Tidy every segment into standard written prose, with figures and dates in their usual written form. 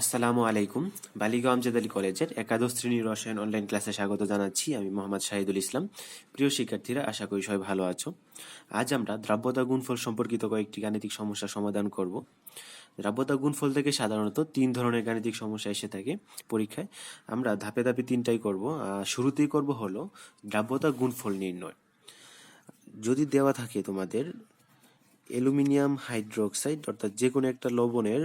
আসসালামু আলাইকুম। বালিগাঁও আমজাদ আলী কলেজের একাদশ শ্রেণীর রসায়ন অনলাইন ক্লাসে স্বাগত জানাচ্ছি। আমি মোহাম্মদ শাহিদুল ইসলাম। প্রিয় শিক্ষার্থীরা, আশা করি সবাই ভালো আছো। আজ আমরা দ্রাব্যতা গুণফল সম্পর্কিত কয়েকটি গাণিতিক সমস্যার সমাধান করব। দ্রাব্যতা গুণফল থেকে সাধারণত 3 ধরনের গাণিতিক সমস্যা এসে থাকে পরীক্ষায়। আমরা ধাপে ধাপে 3টাই করব। শুরুতেই করব হলো দ্রাব্যতা গুণফল নির্ণয়। যদি দেওয়া থাকে তোমাদের অ্যালুমিনিয়াম হাইড্রোক্সাইড অর্থাৎ যে কোনো একটা লবণের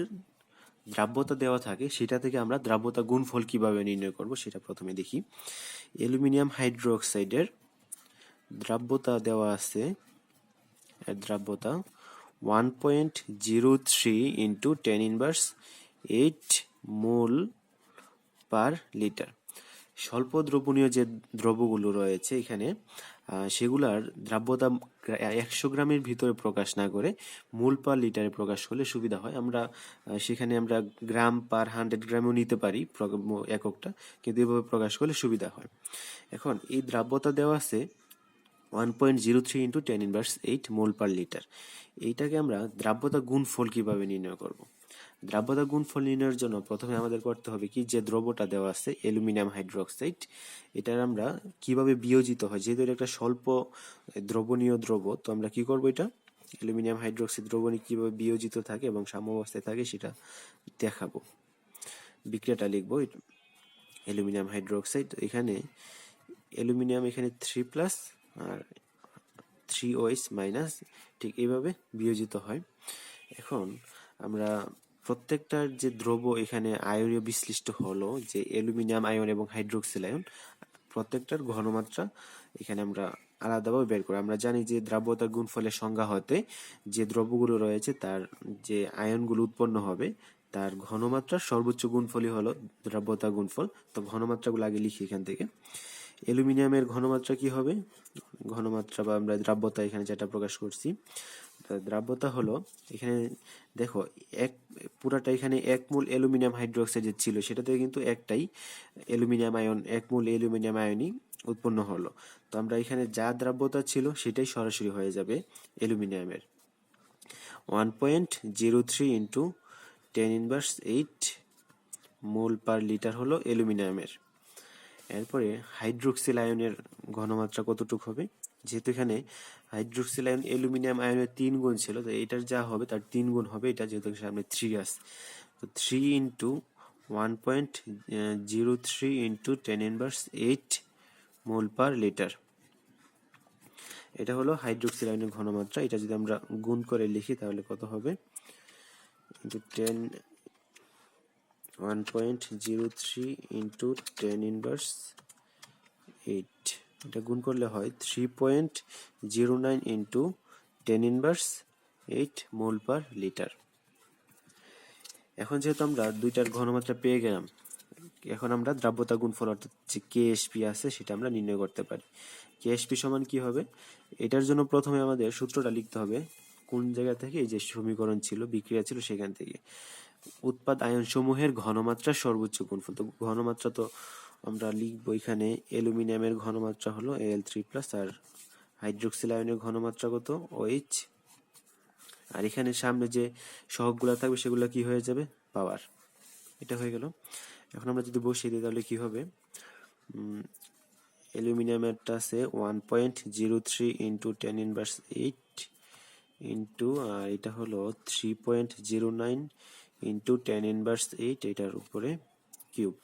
দ্রাব্যতা দেওয়া থাকে, সেটা থেকে আমরা দ্রাব্যতা গুণফল কিভাবে নির্ণয় করব সেটা প্রথমে দেখি। অ্যালুমিনিয়াম হাইড্রোক্সাইডের দ্রাব্যতা দেওয়া আছে, দ্রাব্যতা 1.03 ইন্টু 10⁻8 মোল পার লিটার। স্বল্প দ্রবণীয় যে দ্রব্যগুলো রয়েছে এখানে, সেগুলার দ্রাব্যতা 100 গ্রামের ভিতরে প্রকাশ না করে মোল পার লিটারে প্রকাশ করলে সুবিধা হয়। সেখানে আমরা গ্রাম পার 100 গ্রামও নিতে পারি এককটা, কিন্তু এভাবে প্রকাশ করলে সুবিধা হয়। এখন এই দ্রাব্যতা দেওয়া আছে 1.03 ইন্টু 10⁻8 মোল পার লিটার। এইটাকে আমরা দ্রাব্যতা গুণফল কিভাবে নির্ণয় করব? দ্রাব্যতা গুণফল নির্ণয়ের জন্য প্রথমে আমাদের করতে হবে কি, যে দ্রব্যটা দেওয়া আছে অ্যালুমিনিয়াম হাইড্রোক্সাইড, এটার আমরা কিভাবে বিয়োজিত হয়, যেহেতু এটা একটা স্বল্প দ্রবণীয় দ্রব্য, তো আমরা কি করব, এটা অ্যালুমিনিয়াম হাইড্রোক্সাইড দ্রবণী কিভাবে বিয়োজিত থাকে এবং সাম্যাবস্থায় থাকে সেটা দেখাবো। বিক্রিয়াটা লিখবো। অ্যালুমিনিয়াম হাইড্রোক্সাইড, এখানে অ্যালুমিনিয়াম এখানে 3+ আর 3OH মাইনাস, ঠিক এইভাবে বিয়োজিত হয়। এখন আমরা প্রত্যেকটার যে দ্রব্য এখানে আয়নীয় বিশ্লিষ্ট হলো, যে অ্যালুমিনিয়াম আয়ন এবং হাইড্রোক্সিল আয়ন, প্রত্যেকটার ঘনমাত্রা এখানে আমরা আলাদাভাবে বের করি। আমরা জানি যে দ্রাব্যতা গুণফলের সংজ্ঞা হতে যে দ্রব্যগুলো রয়েছে তার যে আয়নগুলো উৎপন্ন হবে তার ঘনমাত্রার সর্বোচ্চ গুণফলই হলো দ্রাব্যতা গুণফল। তো ঘনমাত্রাগুলো আগে লিখি এখান থেকে। অ্যালুমিনিয়ামের ঘনমাত্রা কি হবে, ঘনমাত্রা বা আমরা দ্রাব্যতা এখানে যেটা প্রকাশ করছি, দ্রাব্যতা হলো, এখানে দেখো পুরাটা এখানে 1 মোল অ্যালুমিনিয়াম হাইড্রোক্সাইড ছিল, সেটা থেকে কিন্তু একটাই অ্যালুমিনিয়াম আয়ন, 1 মোল অ্যালুমিনিয়াম আয়নই উৎপন্ন হলো। তো আমরা এখানে যা দ্রাব্যতা ছিল সেটাই সরাসরি হয়ে যাবে অ্যালুমিনিয়ামের। 1.03 ইন্টু 10⁻8 মোল পার লিটার হলো অ্যালুমিনিয়ামের। এরপরে হাইড্রোক্সিল আয়নের ঘনমাত্রা কতটুকু হবে, যেহেতু এখানে হাইড্রোক্সিল আয়ন অ্যালুমিনিয়াম আয়নের 3 গুণ ছিল, তো এটার যা হবে তার 3 গুণ হবে এটা, যেহেতু সামনে 3 আছে। তো 3 ইন্টু 1.03 ইন্টু 10⁻8 মোল পার লিটার, এটা হলো হাইড্রোক্সিল আয়নের ঘনমাত্রা। এটা যদি আমরা গুণ করে লিখি তাহলে কত হবে, ইন্টু 1.03 ইন্টু 10⁻8, এটা গুণ করলে হয় 3.09 ইন্টু 10⁻8 মোল পার লিটার। এখন যেহেতু আমরা দুইটার ঘনমাত্রা পেয়ে গেলাম, এখন আমরা দ্রাব্যতা গুণফল অর্থাৎ যে কেএসপি আছে সেটা আমরা নির্ণয় করতে পারি। কেএসপি সমান কি হবে, এটার জন্য প্রথমে আমাদের সূত্রটা লিখতে হবে। কোন জায়গা থেকে, এই যে সমীকরণ ছিল, বিক্রিয়া ছিল, সেখান থেকে উৎপাদ আয়ন সমূহের ঘনমাত্রা সর্বোচ্চ গুণফল। তো ঘনমাত্রা তো আমরা লিখবো এখানে, অ্যালুমিনিয়ামের ঘনমাত্রা হলো Al3+, আর হাইড্রোক্সিল আয়নের ঘনমাত্রা কত, OH, আর এখানে সামনে যে সহগগুলো থাকবে সেগুলো কি হয়ে যাবে, পাওয়ার। এটা হয়ে গেল। এখন আমরা যদি বসিয়ে দিই তাহলে কি হবে, অ্যালুমিনিয়ামেরটা আছে 1.03 ইন্টু 10⁻8 ইন্টু, আর এটা হলো 3.09 ইন্টু 10⁻8, এটার উপরে কিউব।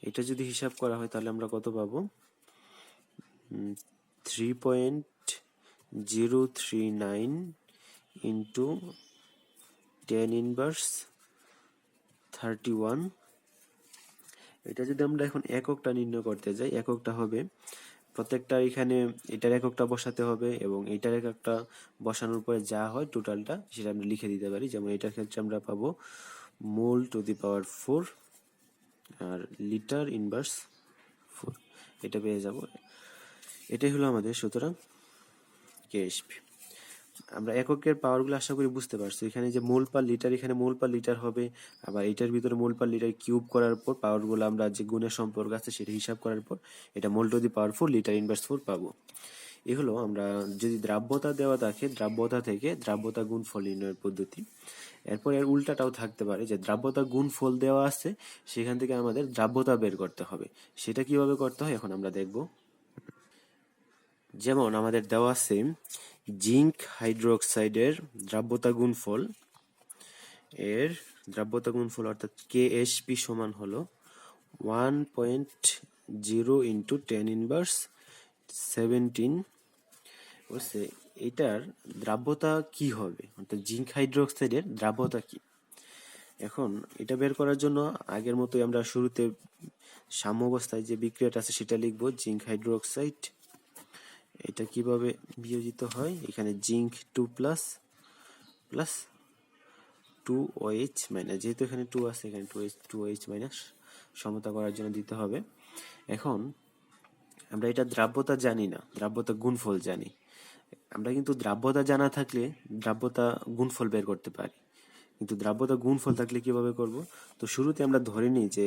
এটা যদি হিসাব করা হয় তাহলে আমরা কত পাবো, 3.039 ইন্টু 10⁻31। এটা যদি আমরা এখন এককটা নির্ণয় করতে যাই, এককটা হবে প্রত্যেকটা, এখানে এটার এককটা বসাতে হবে এবং এটার এককটা বসানোর পরে যা হয় টোটালটা সেটা আমরা লিখে দিতে পারি। যেমন এটার ক্ষেত্রে আমরা পাবো মোল টু দি পাওয়ার 4 আর লিটার ইনভার্স 4, এটা পেয়ে যাব। এটাই হলো আমাদের সুতরাং কেএসপি। আমরা এককের পাওয়ারগুলো আশা করি বুঝতে পারছি। এখানে যে মোল পার লিটার, এখানে মোল পার লিটার হবে, আবার এটার ভিতরে মোল পার লিটার কিউব করার পর পাওয়ারগুলো আমরা যে গুণের সম্পর্ক আছে সেটা হিসাব করার পর এটা mole to the power 4 litre inverse 4 পাবো। এ হলো আমরা যদি দ্রাব্যতা দেওয়া থাকে দ্রাব্যতা থেকে দ্রাব্যতা গুণফল নির্ণয়ের পদ্ধতি। এরপর এর উল্টাটাও থাকতে পারে যে দ্রাব্যতা গুণফল দেওয়া আছে, সেখান থেকে আমাদের দ্রাব্যতা বের করতে হবে। সেটা কিভাবে করতে হয় এখন আমরা দেখব। যেমন আমাদের দেওয়া আছে জিঙ্ক হাইড্রোক্সাইডের দ্রাব্যতা গুণফল, এর দ্রাব্যতা গুণফল অর্থাৎ KHP সমান হলো 1.0 ইন্টু 10^17। বুঝছে, এটার দ্রাব্যতা কি হবে, অর্থাৎ জিঙ্ক হাইড্রোক্সাইডের দ্রাব্যতা কি। এখন এটা বের করার জন্য আগের মতোই আমরা শুরুতে সাম্যাবস্থায় যে বিক্রিয়াটা আছে সেটা লিখব, জিঙ্ক হাইড্রোক্সাইড। এটা কিভাবে বিয়োজিত হয়, এখানে zinc 2 plus plus 2OH minus, যেহেতু এখানে 2 আছে এখানে 2OH মাইনাস সমতা করার জন্য দিতে হবে। এখন আমরা এটা দ্রাব্যতা জানি না, দ্রাব্যতা গুণফল জানি। আমরা কিন্তু দ্রাব্যতা জানা থাকলে দ্রাব্যতা গুণফল বের করতে পারি, কিন্তু দ্রাব্যতা গুণফল থাকলে কিভাবে করব। তো শুরুতে আমরা ধরে নিই যে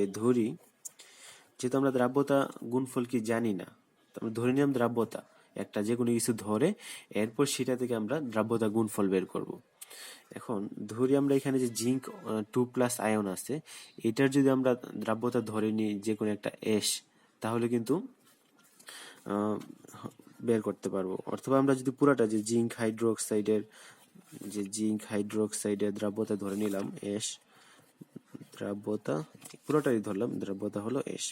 যেহেতু আমরা দ্রাব্যতা গুণফল কি জানি না, তো আমরা ধরে নিলাম দ্রাব্যতা একটা যে কোনো কিছু ধরে, এরপর সেটা থেকে আমরা দ্রাব্যতা গুণফল বের করব। এখন ধরি আমরা এখানে যে জিঙ্ক 2 প্লাস আয়ন আছে, এটার যদি আমরা দ্রাব্যতা ধরে নিই যে কোনো একটা এস, তাহলে কিন্তু বের করতে পারবো। অথবা আমরা যদি পুরাটা যে জিঙ্ক হাইড্রোক্সাইডের দ্রাব্যতা ধরে নিলাম এস, দ্রাব্যতা পুরোটাই ধরলাম, দ্রাব্যতা হলো এস,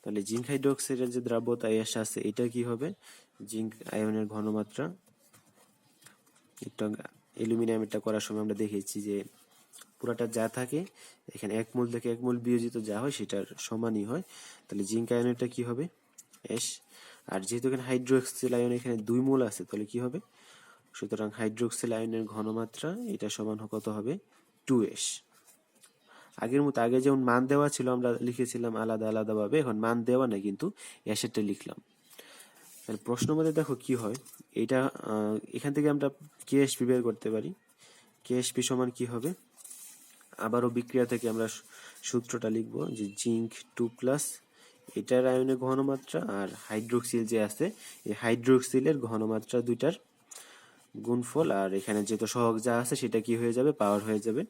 তাহলে জিঙ্ক হাইড্রোক্সাইডের যে দ্রাব্যতা এস আছে এটা কি হবে, জিঙ্ক আয়নের ঘনমাত্রা। একটু অ্যালুমিনিয়ামটা করার সময় আমরা দেখেছি যে পুরাটা যা থাকে এখানে 1 মোল থেকে 1 মোল বিয়োজিত যা হয় সেটার সমানই হয়, তাহলে জিঙ্ক আয়নেরটা কি হবে এস। আর যেহেতু এখানে হাইড্রোক্সিল আয়ন এখানে 2 মোল আছে, তাহলে কি হবে, সুতরাং হাইড্রোক্সিল আয়নের ঘনমাত্রা এটা সমান কত হবে 2S। আগের মতো আগে যেমন মান দেওয়া ছিল আমরা লিখেছিলাম আলাদা আলাদা ভাবে, এখন মান দেওয়া নাই কিন্তু এসেরটা লিখলাম। তাহলে প্রশ্ন মধ্যে দেখো কি হয়, এটা এখান থেকে আমরা KHP বের করতে পারি। KHP সমান কি হবে, আবারও বিক্রিয়া থেকে আমরা সূত্রটা লিখব যে জিঙ্ক 2 প্লাস এটার আয়নের ঘনমাত্রা আর হাইড্রোক্সিল যে আছে এই হাইড্রোক্সিলের ঘনমাত্রা দুইটার গুণফল, আর এখানে যেহেতু সহগ যা আছে সেটা কি হয়ে যাবে পাওয়ার হয়ে যাবে,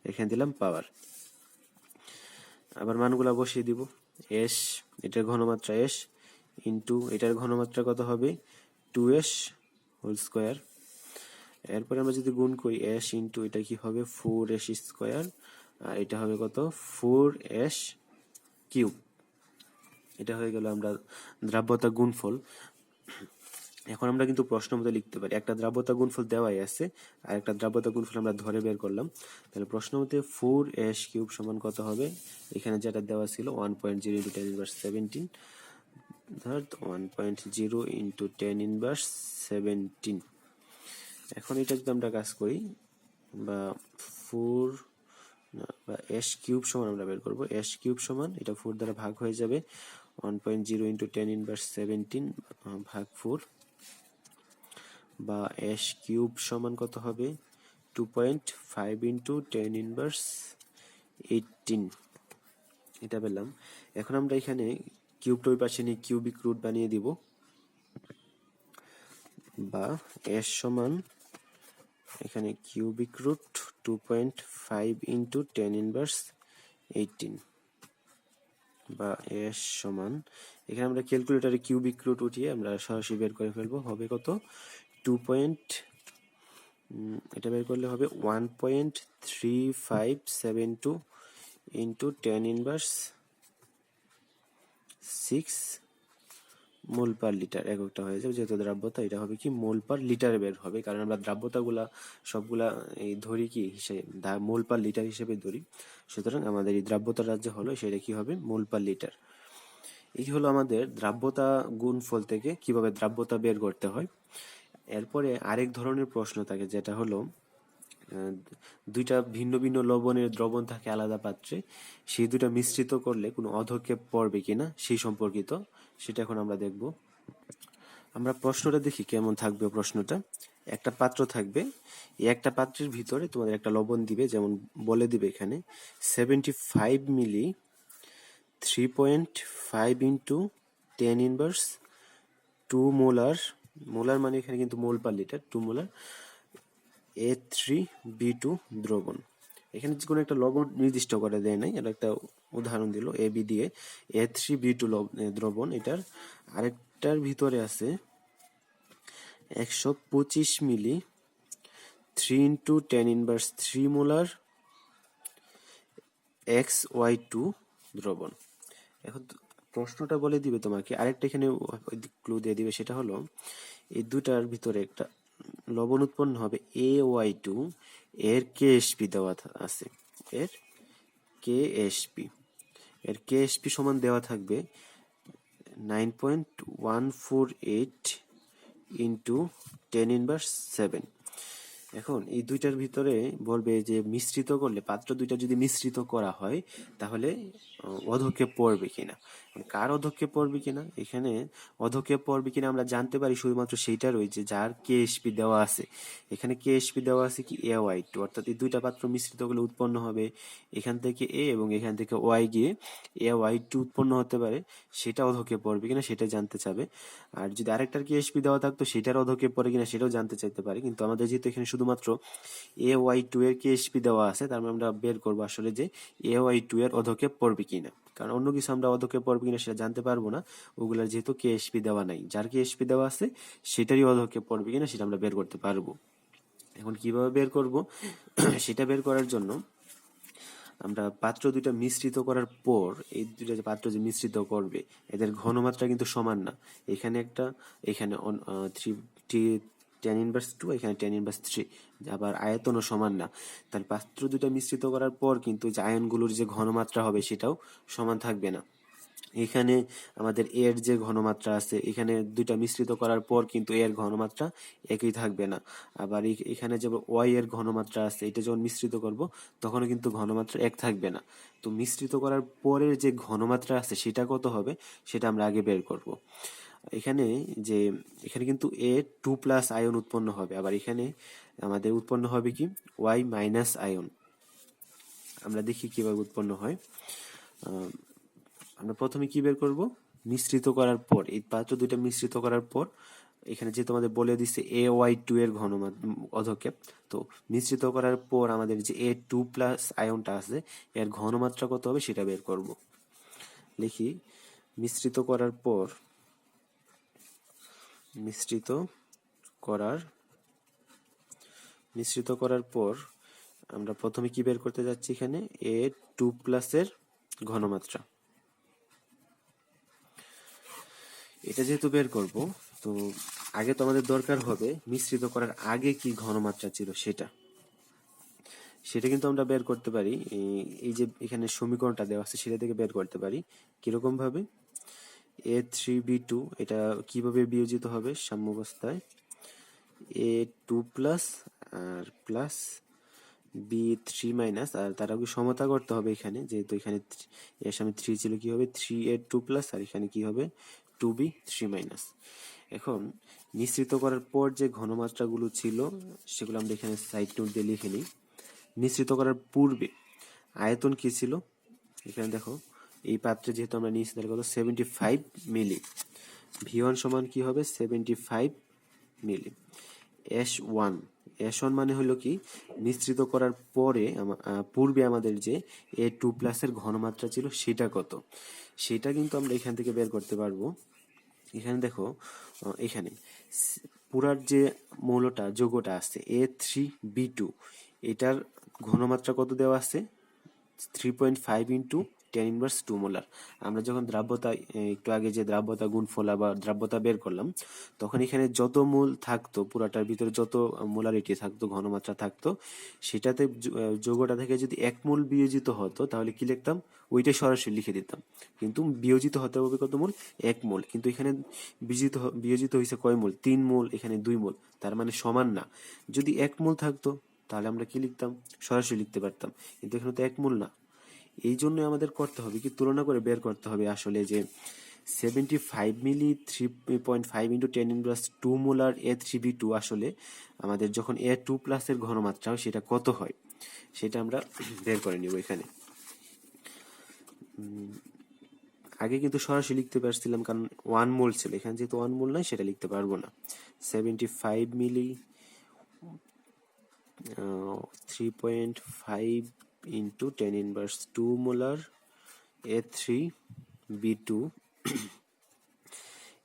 এখানে দিলাম পাওয়ার। আবার মানগুলা বসিয়ে দিব, এস এটার ঘনমাত্রা এস ইন্টু এটার ঘনমাত্রা কত হবে 2S হোল স্কোয়ার। এরপরে আমরা যদি গুণ করি এস ইন্টু এটা কি হবে 4S স্কোয়ার, আর এটা হবে কত 4S কিউব। এটা হয়ে গেল আমরা দ্রাব্যতা গুণফল। এখন আমরা কিন্তু প্রশ্ন মতো লিখতে পারি, একটা দ্রাব্যতা গুণফল দেওয়াই আছে আর একটা দ্রাব্যতা গুণফল আমরা ধরে বের করলাম। তাহলে প্রশ্ন মতে 4S কিউব সমান কত হবে, এখানে যেটা দেওয়া ছিল 1.0 ইন্টু 10^17, ধর 1.0 ইন্টু 10^17। এখন এটা যদি আমরা কাজ করি বা 4 বা S কিউব সমান আমরা বের করবো, S কিউব সমান এটা 4 দ্বারা ভাগ হয়ে যাবে 1.0 ইন্টু 10^17 ভাগ 4, বা S কিউব সমান কত হবে 2.5 ইন্টু 10^18। এটা পেলাম। এখন আমরা এখানে কিউবটা ওই পাশে নিয়ে কিউবিক রুট বানিয়ে দিব, বা S সমান এখানে কিউবিক রুট 2.5 ইন্টু 10^18, বা S সমান এখানে আমরা ক্যালকুলেটরে কিউবিক রুট উঠিয়ে আমরা সরাসরি বের করে ফেলবো, হবে কত 2. এটা বের করলে হবে 1.3572 ইন্টু 10^6 মোল পার লিটার এককটা হয়ে যাবে, যেহেতু দ্রাব্যতা এটা হবে কি মোল পার লিটারে বের হবে, কারণ আমরা দ্রাব্যতাগুলা সবগুলা এই ধরি কি হিসেবে মোল পার লিটার হিসেবে ধরি, সুতরাং আমাদের এই দ্রাব্যতার রাজ্য হলো সেটা কি হবে মোল পার লিটার। এই হলো আমাদের দ্রাব্যতা গুণফল থেকে কিভাবে দ্রাব্যতা বের করতে হয়। এরপরে আরেক ধরনের প্রশ্ন থাকে যেটা হলো দুইটা ভিন্ন ভিন্ন লবণের দ্রবণ থাকে আলাদা পাত্রে, সেই দুটা মিশ্রিত করলে কোনো অধক্ষেপ পড়বে কিনা সেই সম্পর্কিত, সেটা এখন আমরা দেখব। আমরা প্রশ্নটা দেখি কেমন থাকবে প্রশ্নটা। একটা পাত্র থাকবে, এই একটা পাত্রের ভিতরে তোমাদের একটা লবণ দিবে, যেমন বলে দিবে এখানে 75 মিলি 3.5 ইন্টু 10^2 মোলার মোলার মানে এখানে কিন্তু মোল পার লিটার, 2 মোলার A3B2 দ্রবণ। এখানে কোনো একটা লবণ নির্দিষ্ট করে দেয় নাই, এটা একটা উদাহরণ দিল AB দিয়ে। A3B2 দ্রবণ, এটার আরেকটার ভিতরে আছে 125 মিলি 3 × 10⁻³ মোলার XY2 দ্রবণ। এখন প্রশ্নটা বলে দিবে তোমাকে, আরেকটা এখানে ক্লু দিয়ে দিবে, সেটা হলো এই দুটার ভিতরে একটা লবণ উৎপন্ন হবে AY2, এর KSP দেওয়া আছে, এর KSP, এর KSP সমান দেওয়া থাকবে 9.148 × 10⁻⁷। এখন এই দুইটার ভিতরে বলবে যে মিশ্রিত করলে, পাত্র দুইটা যদি মিশ্রিত করা হয় তাহলে অধক্ষেপ পড়বে কিনা। কার অধক্ষেপ পড়বে কিনা, এখানে অধক্ষেপ পড়বে কিনা আমরা জানতে পারি শুধুমাত্র সেইটা রয়েছে যার কেএসপি দেওয়া আছে। এখানে কেএসপি দেওয়া আছে কি A/Y2, অর্থাৎ এই দুইটা পাত্র মিশ্রিত করলে উৎপন্ন হবে এখান থেকে A এবং এখান থেকে Y গিয়ে A/Y2 উৎপন্ন হতে পারে, সেটা অধক্ষেপ পড়বে কিনা সেটা জানতে চাবে। আর যদি আরেকটার কেএসপি দেওয়া থাকতো সেটার অধক্ষেপ পড়ে কিনা সেটাও জানতে চাইতে পারে, কিন্তু আমাদের যেহেতু এখানে শুধুমাত্র A/Y2 এর কেএসপি দেওয়া আছে, তার মানে আমরা বের করবো আসলে যে A/Y2 এর অধক্ষেপ পড়বে কিনা, কারণ অন্য কিছু আমরা অধক্ষেপ পড়বে কিনা সেটা জানতে পারবো না, ওগুলার যেহেতু কেএসপি দেওয়া নাই। যার কেএসপি দেওয়া আছে সেটারই অধক্ষেপ পড়বে কিনা সেটা আমরা বের করতে পারবো। এখন কিভাবে বের করব সেটা বের করার জন্য আমরা পাত্র দুইটা মিশ্রিত করার পর, এই দুইটা যে পাত্র যে মিশ্রিত করবে এদের ঘনমাত্রা কিন্তু সমান না। এখানে একটা, এখানে 10⁻², এখানে 10⁻³, আবার আয়তনও সমান না। তাহলে পাত্র দুইটা মিশ্রিত করার পর কিন্তু যে আয়নগুলোর যে ঘনমাত্রা হবে সেটাও সমান থাকবে না। এখানে আমাদের এর যে ঘনমাত্রা আছে, এখানে দুইটা মিশ্রিত করার পর কিন্তু এর ঘনমাত্রা একই থাকবে না। আবার এখানে যে ওয়াই এর ঘনমাত্রা আছে, এটা যখন মিশ্রিত করব তখনও কিন্তু ঘনমাত্রা এক থাকবে না। তো মিশ্রিত করার পরের যে ঘনমাত্রা আছে সেটা কত হবে সেটা আমরা আগে বের করব। এখানে যে এখানে কিন্তু A2+ আয়ন উৎপন্ন হবে, আবার এখানে আমাদের উৎপন্ন হবে কি Y- আয়ন। আমরা দেখি কিভাবে উৎপন্ন হয়। আমরা প্রথমে কি বের করব, মিশ্রিত করার পর, এই পাত্র দুইটা মিশ্রিত করার পর এখানে যে তোমাদের বলে দিচ্ছে A/Y2 এর অধক্ষেপ, তো মিশ্রিত করার পর আমাদের যে A2+ আয়নটা আছে এর ঘনমাত্রা কত হবে সেটা বের করব। লিখি, মিশ্রিত করার পর, মিশ্রিত করার পর আমরা প্রথমে কি বের করতে যাচ্ছি, এখানে A2+ এর ঘনমাত্রা। এটা যেহেতু বের করব, তো আগে তো আমাদের দরকার হবে মিশ্রিত করার আগে কি ঘনমাত্রা ছিল সেটা কিন্তু আমরা বের করতে পারি। এই যে এখানে সমীকরণটা দেওয়া আছে সেটা থেকে বের করতে পারি। কিরকম ভাবে, A3B2 এটা কিভাবে বিয়োজিত হবে সাম্যাবস্থায়, A2+ আর প্লাস B3-, আর তার আগে সমতা করতে হবে এখানে, যেহেতু এখানে এর সামনে 3 ছিল, কি হবে 3A2+, আর এখানে কি হবে 2B3-। এখন মিশ্রিত করার পর যে ঘনমাত্রাগুলো ছিল সেগুলো আমরা এখানে সাইড নোট দিয়ে লিখে নিই। মিশ্রিত করার পূর্বে আয়তন কি ছিল, এখানে দেখো এই পাত্রে যেহেতু আমরা নিয়েছি তাহলে কত 75 মিলি, V1 সমান কি হবে 75 মিলি। S1 মানে হলো কি, মিশ্রিত করার পরে পূর্বে আমাদের যে A2+ এর ঘনমাত্রা ছিল সেটা কত, সেটা কিন্তু আমরা এখান থেকে বের করতে পারবো। এখানে দেখো, এখানে পুরার যে মৌলটা যৌগটা আছে A3B2, এটার ঘনমাত্রা কত দেওয়া আছে 3.5 × 10⁻² মোলার। আমরা যখন দ্রাব্যতা, একটু আগে যে দ্রাব্যতা গুণফল বা দ্রাব্যতা বের করলাম, তখন এখানে যত মোল থাকতো, পুরাটার ভিতরে যত মোলারিটি থাকতো, ঘনমাত্রা থাকতো, সেটাতে যৌগটা থেকে যদি 1 মোল বিয়োজিত হতো তাহলে কি লিখতাম, ওইটাই সরাসরি লিখে দিতাম। কিন্তু বিয়োজিত হতে হবে কত মোল, 1 মোল। কিন্তু এখানে বিয়োজিত হয়েছে কয় মোল, 3 মোল, এখানে 2 মোল, তার মানে সমান না। যদি 1 মোল থাকতো তাহলে আমরা কি লিখতাম, সরাসরি লিখতে পারতাম, কিন্তু এখানে তো 1 মোল না। এই জন্য আমাদের করতে হবে কি, তুলনা করে বের করতে হবে আসলে যে 75 মিলি 3.5 × 10⁻² মোলার A3B2 আসলে আমাদের যখন A2+ এর ঘনমাত্রা হয় সেটা কত হয় সেটা আমরা বের করে নিব। এখানে আগে কিন্তু সরাসরি লিখতে পারছিলাম কারণ 1 মোল ছিল, এখানে যেহেতু 1 মোল নয় সেটা লিখতে পারবো না। 75 মিলি 3.5 ইন্টু 10^2 মোলার A3B2,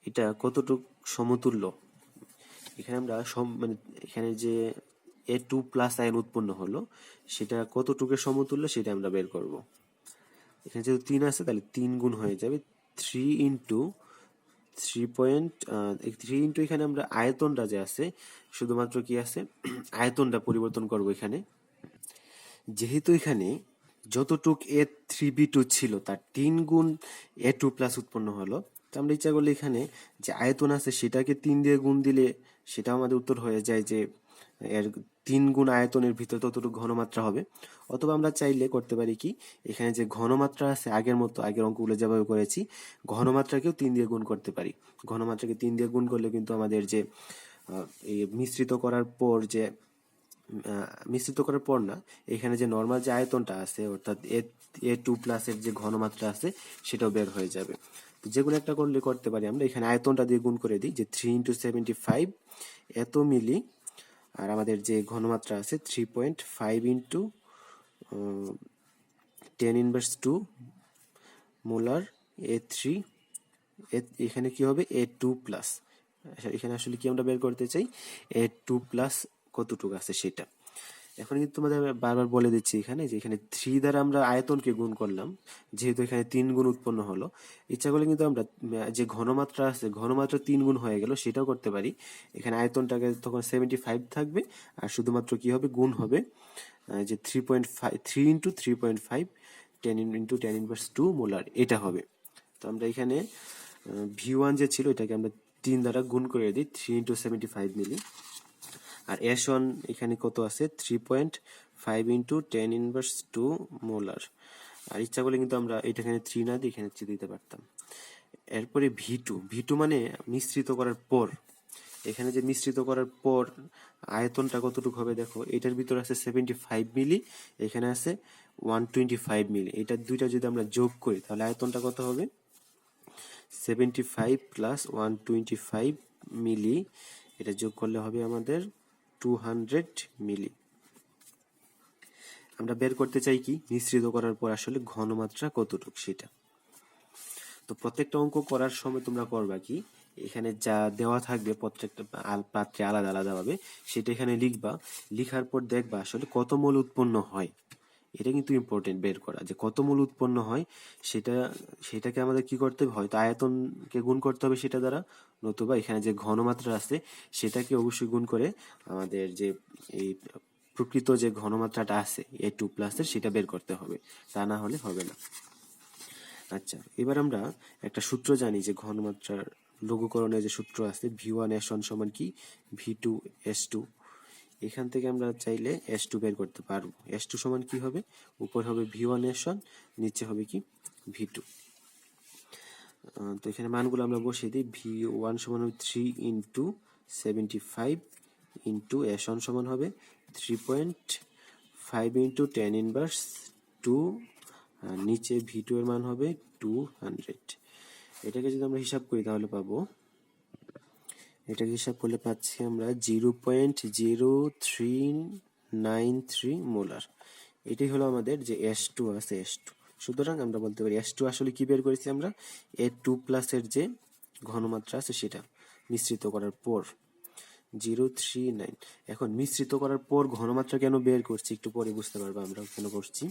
এটা কতটুক সমতুল্য। এখানে আমরা মানে এখানে যে A2 প্লাস আয়ন উৎপন্ন হলো সেটা কতটুকের সমতুল্য সেটা আমরা বের করব। এখানে যেহেতু 3 আছে তাহলে 3 গুণ হয়ে যাবে 3 ইন্টু 3 ইন্টু এখানে আমরা আয়তনটা যে আছে শুধুমাত্র কি আছে আয়তনটা পরিবর্তন করব। এখানে যেহেতু এখানে যতটুক A3B2 ছিল তার 3 গুণ A2 প্লাস উৎপন্ন হলো, তো আমরা ইচ্ছা করলে এখানে যে আয়তন আছে সেটাকে 3 দিয়ে গুণ দিলে সেটা আমাদের উত্তর হয়ে যায় যে এর 3 গুণ আয়তনের ভিতর ততটুকু ঘনমাত্রা হবে। অথবা আমরা চাইলে করতে পারি কি, এখানে যে ঘনমাত্রা আছে আগের মতো আগের অঙ্কগুলো যেভাবে করেছি ঘনমাত্রাকেও 3 দিয়ে গুণ করতে পারি। ঘনমাত্রাকে 3 দিয়ে গুণ করলে কিন্তু আমাদের যে এই মিশ্রিত করার পর যে মিশ্রিত করার পর না, এখানে যে নর্মাল যে আয়তনটা আছে অর্থাৎ A2 প্লাসের যে ঘনমাত্রা আছে সেটাও বের হয়ে যাবে। তো যে কোনো একটা করলে করতে পারি আমরা। এখানে আয়তনটা দিয়ে গুণ করে দিই যে 3 ইন্টু 75 এত মিলি, আর আমাদের যে ঘনমাত্রা আছে 3.5 ইন্টু 10^2 মোলার A3, এখানে কি হবে A2 প্লাস। এখানে আসলে কি আমরা বের করতে চাই A2 প্লাস কতটুকু আছে সেটা। এখন কিন্তু তোমাদের বারবার বলে দিচ্ছি এখানে যে এখানে 3 দ্বারা আমরা আয়তনকে গুণ করলাম, যেহেতু এখানে 3 গুণ উৎপন্ন হলো। ইচ্ছা করলে কিন্তু আমরা যে ঘনমাত্রা আছে ঘনমাত্রা 3 গুণ হয়ে গেল সেটাও করতে পারি। এখানে আয়তনটাকে তখন 75 থাকবে আর শুধুমাত্র কি হবে গুণ হবে যে 3 ইন্টু 3.5 10 ইন্টু 10^2 মোলার, এটা হবে। তো আমরা এখানে V1 যে ছিল এটাকে আমরা 3 দ্বারা গুণ করে দিই 3 ইন্টু 75 মিলি। আর S1 এখানে কত আছে 3.5 ইন্টু 10^2 মোলার। আর ইচ্ছা করলে কিন্তু আমরা এখানে 3 না দিয়ে এখানে 3 দিতে পারতাম। এরপরে V2 মানে মিশ্রিত করার পর, এখানে যে মিশ্রিত করার পর আয়তনটা কতটুকু হবে দেখো, এটার ভিতর আছে 75 মিলি, এখানে আছে 125 মিলি। এটা দুইটা যদি আমরা যোগ করি তাহলে আয়তনটা কত হবে 75 প্লাস 125 মিলি, এটা যোগ করলে হবে আমাদের 200 মিলি। আমরা বের করতে চাই কি মিশ্রিত করার পর আসলে ঘনমাত্রা কতটুকু সেটা। তো প্রত্যেকটা অঙ্ক করার সময় তোমরা করবা কি, এখানে যা দেওয়া থাকবে প্রত্যেকটা পাত্রে আলাদা আলাদা ভাবে সেটা এখানে লিখবা। লিখার পর দেখবা আসলে কত মোল উৎপন্ন হয়। এটা কিন্তু ইম্পর্টেন্ট বের করা যে কত মোল উৎপন্ন হয়। সেটাকে আমাদের কি করতে হবে, হয়তো আয়তনকে গুণ করতে হবে সেটা দ্বারা, নতুবা এখানে যে ঘনমাত্রা আছে সেটাকে অবশ্যই গুণ করে আমাদের যে এই প্রকৃত যে ঘনমাত্রাটা আছে A2 প্লাসের সেটা বের করতে হবে, তা না হলে হবে না। আচ্ছা, এবার আমরা একটা সূত্র জানি যে ঘনমাত্রার লঘুকরণের যে সূত্র আছে V1S1 সমান কি V2S2। এখান থেকে আমরা চাইলে S2 বের করতে পারবো। S2 সমান কি হবে, উপর হবে V1S1, নিচে হবে কি V2। তো এখানে মানগুলো আমরা বসিয়ে দিই। V1 সমান হবে 3 ইন্টু 75 ইন্টু S1 সমান হবে 3.5 ইন্টু 10^2, আর নিচে V2 এর মান হবে 200। এটাকে যদি আমরা হিসাব করি তাহলে পাবো, এটাকে হিসাব করলে পাচ্ছি আমরা 0.0393 মোলার। এটাই হলো আমাদের যে S2 আছে S2। সুতরাং আমরা বলতে পারি S2 আসলে কি বের করেছি আমরা, A2 প্লাসের যে ঘনমাত্রা আছে সেটা মিশ্রিত করার পর 039। এখন মিশ্রিত করার পর ঘনমাত্রা কেন বের করছি একটু পরে বুঝতে পারবো আমরা কেন করছি।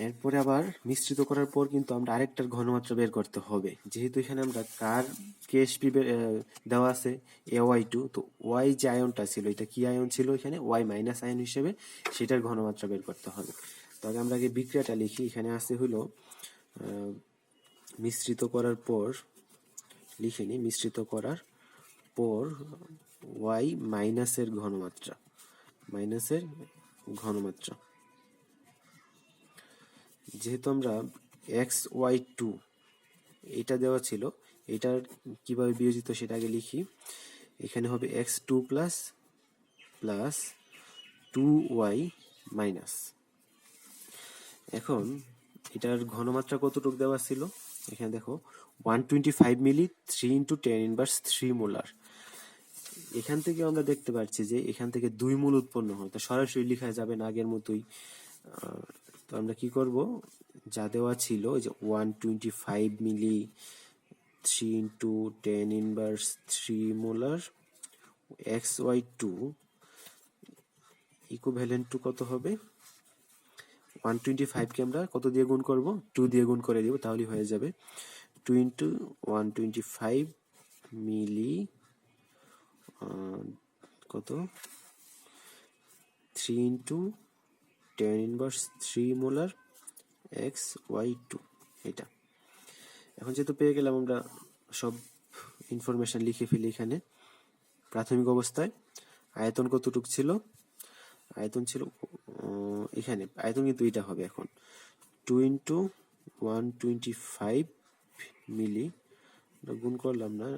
এরপরে আবার মিশ্রিত করার পর কিন্তু আমরা আরেকটার ঘনমাত্রা বের করতে হবে। যেহেতু এখানে আমরা KSP দেওয়া আছে AY2, তো Y যে আয়নটা ছিল এটা কি আয়ন ছিল, এখানে Y মাইনাস আয়ন হিসেবে সেটার ঘনমাত্রা বের করতে হবে। তবে আমরা আগে বিক্রিয়াটা লিখি। এখানে আছে হলো মিশ্রিত করার পর, লিখে নিই মিশ্রিত করার পর Y মাইনাসের ঘনমাত্রা, যেহেতু আমরা XY2 এটা দেওয়া ছিল, এটার কিভাবে বিয়োজিত সেটা আগে লিখি। এখানে হবে X2 প্লাস 2Y মাইনাস। এখন এটার ঘনমাত্রা কতটুকু দেওয়া ছিল, এখানে দেখো 125 মিলি 3 ইন্টু 10^3 মোলার। এখান থেকে আমরা দেখতে পাচ্ছি যে এখান থেকে 2 মূল উৎপন্ন হয়, তো সরাসরি লেখা যাবে না আগের মতোই। তো আমরা কি করব, যা দেওয়া ছিল ওই যে 125 মিলি 3 into 10 inverse 3 molar XY2 equivalent to কত হবে, 125 কে আমরা কত দিয়ে গুণ করব, 2 দিয়ে গুণ করে দিব, তাহলে হয়ে যাবে 2 ইন্টু 125 মিলি কত 3 ইন্টু 10 ইনভার্স 3 মোলার XY2 এটা। এখন যেহেতু পেয়ে গেলাম, আমরা সব ইনফরমেশন লিখে ফেলি এখানে। প্রাথমিক অবস্থায় আয়তন কতটুক ছিল, আয়তন ছিল এখানে, আয়তন কিন্তু এটা হবে এখন 2 ইন্টু 125 মিলি, গুণ করলাম না,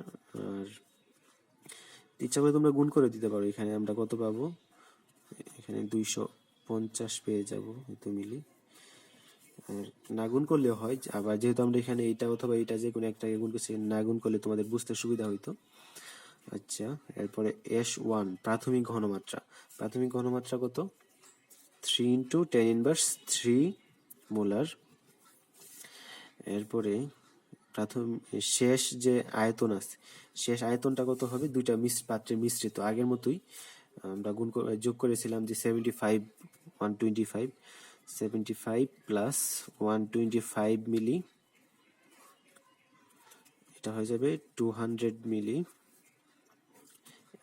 আর ইচ্ছা করে তোমরা গুণ করে দিতে পারো। এখানে আমরা কত পাবো, এখানে 250 পেয়ে যাব এত মিলি, আর না গুণ করলেও হয়। আবার যেহেতু আমরা এখানে এইটা অথবা এইটা যে কোনো একটাকে গুণ করছি, না গুণ করলে তোমাদের বুঝতে সুবিধা হইতো। আচ্ছা, এরপরে S1 প্রাথমিক ঘনমাত্রা, প্রাথমিক ঘনমাত্রা কত, 3 ইন্টু 10 ইনভার্স 3 মোলার। এরপরে শেষ যে আয়তন আছে, শেষ আয়তনটা কত হবে, দুইটা পাত্রের মিশ্রিত, আগের মতোই আমরা যোগ করেছিলাম যে 75 125 75 প্লাস 125 মিলি, এটা হয়ে যাবে 200 মিলি।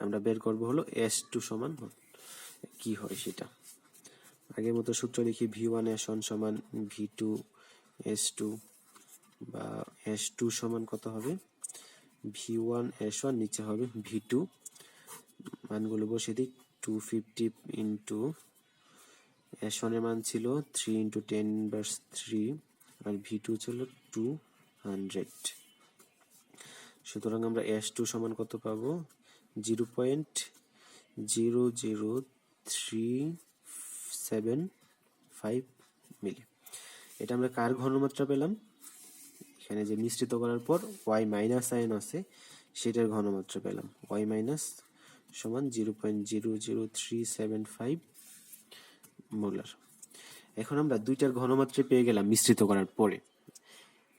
আমরা বের করব হলো S2 সমান কি হয় সেটা। আগের মতো সূত্র লিখি, V1 S1 সমান V2 S2, বা S2 সমান কত হবে, V1 S1 নিচে হবে V2, মানগুলো বসে দিই, 250 ইন্টু S1 এর মান ছিল 3 ইন্টু 10 ইনভার্স 3, আর V2 ছিল 200। সুতরাং আমরা S2 সমান কত পাবো, 0.00375 মিলি। এটা আমরা কার ঘনমাত্রা পেলাম, এখানে যে মিশ্রিত করার পর y মাইনাস আয়ন আছে সেটার ঘনমাত্রা পেলাম, y মাইনাস সমান 0.00375 মোলার। এখন আমরা দুইটার ঘনমাত্রা পেয়ে গেলাম মিশ্রিত করার পরে।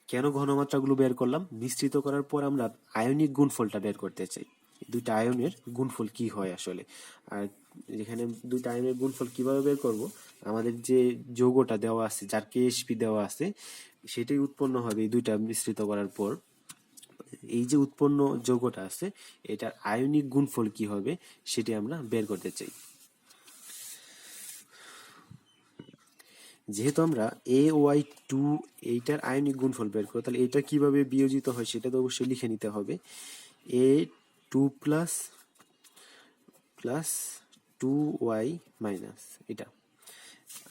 কেন ঘনমাত্রাগুলো বের করলাম, মিশ্রিত করার পর আমরা আয়নিক গুণফলটা বের করতে চাই, দুইটা আয়নের গুণফল কি হয় আসলে। আর এখানে দুইটা আয়নের গুণফল কিভাবে বের করব, আমাদের যে যৌগটা দেওয়া আছে, যার KSP দেওয়া আছে, সেটাই উৎপন্ন হবে এই দুইটা মিশ্রিত করার পর। এই যে উৎপন্ন যৌগটা আছে, এটার আয়নিক গুণফল কি হবে সেটি আমরা বের করতে চাই। যেহেতু আমরা AY2 এইটার আয়নিক গুণফল বের করব, তাহলে এটা কিভাবে বিয়োজিত হয় সেটা তো অবশ্যই লিখে নিতে হবে। A2 প্লাস 2y মাইনাস, এটা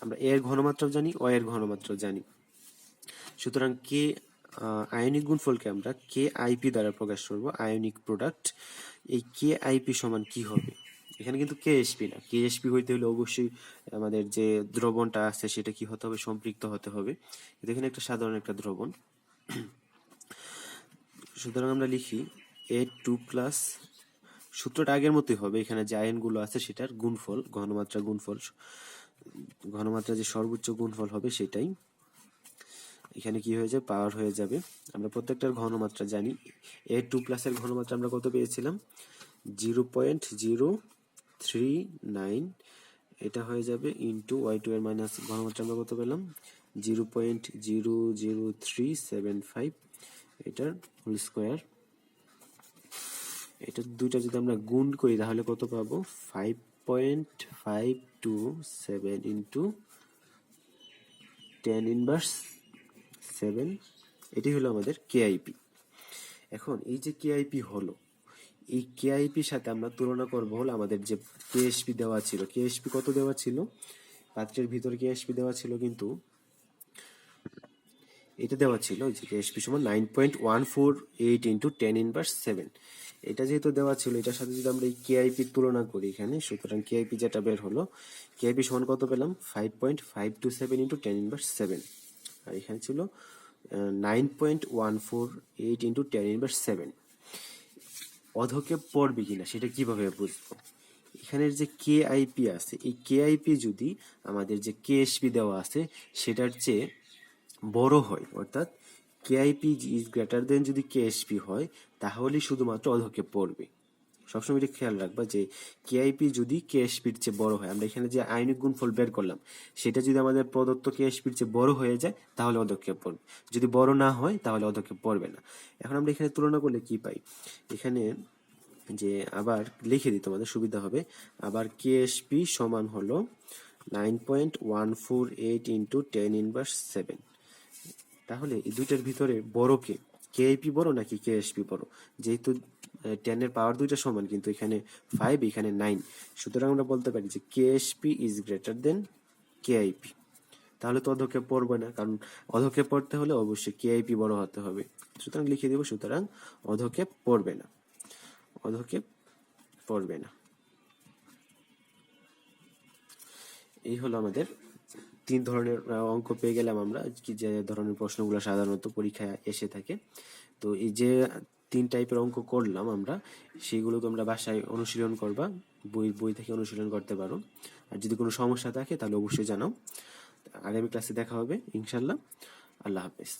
আমরা এর ঘনমাত্রা জানি, ও এর ঘনমাত্রা জানি। সুতরাং আয়নিক গুণফলকে আমরা KIP দ্বারা প্রকাশ করব, আয়নিক প্রোডাক্ট। এই KIP সমান কি হবে, এখানে কিন্তু KSP না, KSP হইতে হলে অবশ্যই আমাদের যে দ্রবণটা আছে সেটা কি হতে হবে, সম্পৃক্ত হতে হবে। এখানে একটা সাধারণ একটা দ্রবণ। সুতরাং আমরা লিখি A2 প্লাস, সূত্রটা আগের মতোই হবে, এখানে যে আয়নগুলো আছে সেটার গুণফল, ঘনমাত্রা গুণফল, ঘনমাত্রা যে সর্বোচ্চ গুণফল হবে সেটাই এখানে কি হয়ে যাবে, পাওয়ার হয়ে যাবে। আমরা প্রত্যেকটার ঘনমাত্রা জানি। A2 প্লাসের ঘনমাত্রা আমরা কত পেয়েছিলাম, 0.039, এটা হয়ে যাবে ইন্টু Y2 এর মাইনাস ঘনমাত্রা আমরা কত পেলাম, 0.00375, এটার হোল স্কোয়ার। এটা দুইটা যদি আমরা গুণ করি তাহলে কত পাবো, 5.527 ইন্টু 10 ইনভার্স 7, এটি হলো আমাদের KIP। এখন এই যে KIP হলো, এই KIPর সাথে আমরা তুলনা করব হলো আমাদের যে KSP দেওয়া ছিল। KSP কত দেওয়া ছিল, পাত্রের ভিতর KSP দেওয়া ছিল, কিন্তু এটা দেওয়া ছিল যে KSP সমান 9.148 ইন্টু 10 ইনভার্স 7। এটা যেহেতু দেওয়া ছিল, এটার সাথে যদি আমরা এই KIP তুলনা করি এখানে, সুতরাং KIP যেটা বের হলো, KIP সমান কত পেলাম, 5.527 ইন্টু 10 ইনভার্স 7, আর এখানে ছিল 9.148 ইন্টু 10 ইনভার্স 7। অধক্ষেপ পড়বে কিনা সেটা কিভাবে বুঝবো? এখানের যে কেআইপি আছে, এই কেআইপি যদি আমাদের যে কেএসপি দেওয়া আছে সেটার চেয়ে বড় হয়, অর্থাৎ কেআইপি ইজ গ্রেটার দেন যদি কেএসপি হয়, তাহলেই শুধুমাত্র অধক্ষেপ পড়বে। সবসময় এটা খেয়াল রাখবা যে কেআইপি যদি কেএসপির চেয়ে বড় হয়, আমরা এখানে যে আইনিক গুণফল বের করলাম সেটা যদি আমাদের প্রদত্ত কেএসপির চেয়ে বড় হয়ে যায় তাহলে অধক্ষেপ পড়বে, যদি বড় না হয় তাহলে অধক্ষেপ পড়বে না। এখন আমরা এখানে তুলনা করলে কি পাই, এখানে যে আবার লিখে দিই তোমাদের সুবিধা হবে, আবার কেএসপি সমান হলো 9.148 ইন্টু 10⁻7। তাহলে এই দুইটার ভিতরে বড় কে, কেআইপি বড় নাকি কেএসপি বড়? যেহেতু 10 এর পাওয়ার দুইটা সমান, কিন্তু এখানে 5 এখানে 9, সুতরাং আমরা বলতে পারি যে KSP is greater than KIP. তাহলে তো অধক্ষেপ পড়বে না, কারণ অধক্ষেপ পড়তে হলে অবশ্যই কেআইপি বড় হতে হবে। সুতরাং লিখে দেব, সুতরাং অধক্ষেপ পড়বে না, অধক্ষেপ পড়বে না। এই হলো আমাদের 3 ধরনের অঙ্ক পেয়ে গেলাম আমরা, কি যে ধরনের প্রশ্নগুলো সাধারণত পরীক্ষায় এসে থাকে। তো এই যে 3 টাইপের অঙ্ক করলাম আমরা, সেগুলো তোমরা বাসায় অনুশীলন করবা, বই থেকে অনুশীলন করতে পারো। আর যদি কোনো সমস্যা থাকে তাহলে অবশ্যই জানাও। আগামী ক্লাসে দেখা হবে ইনশাল্লাহ। আল্লাহ হাফেজ।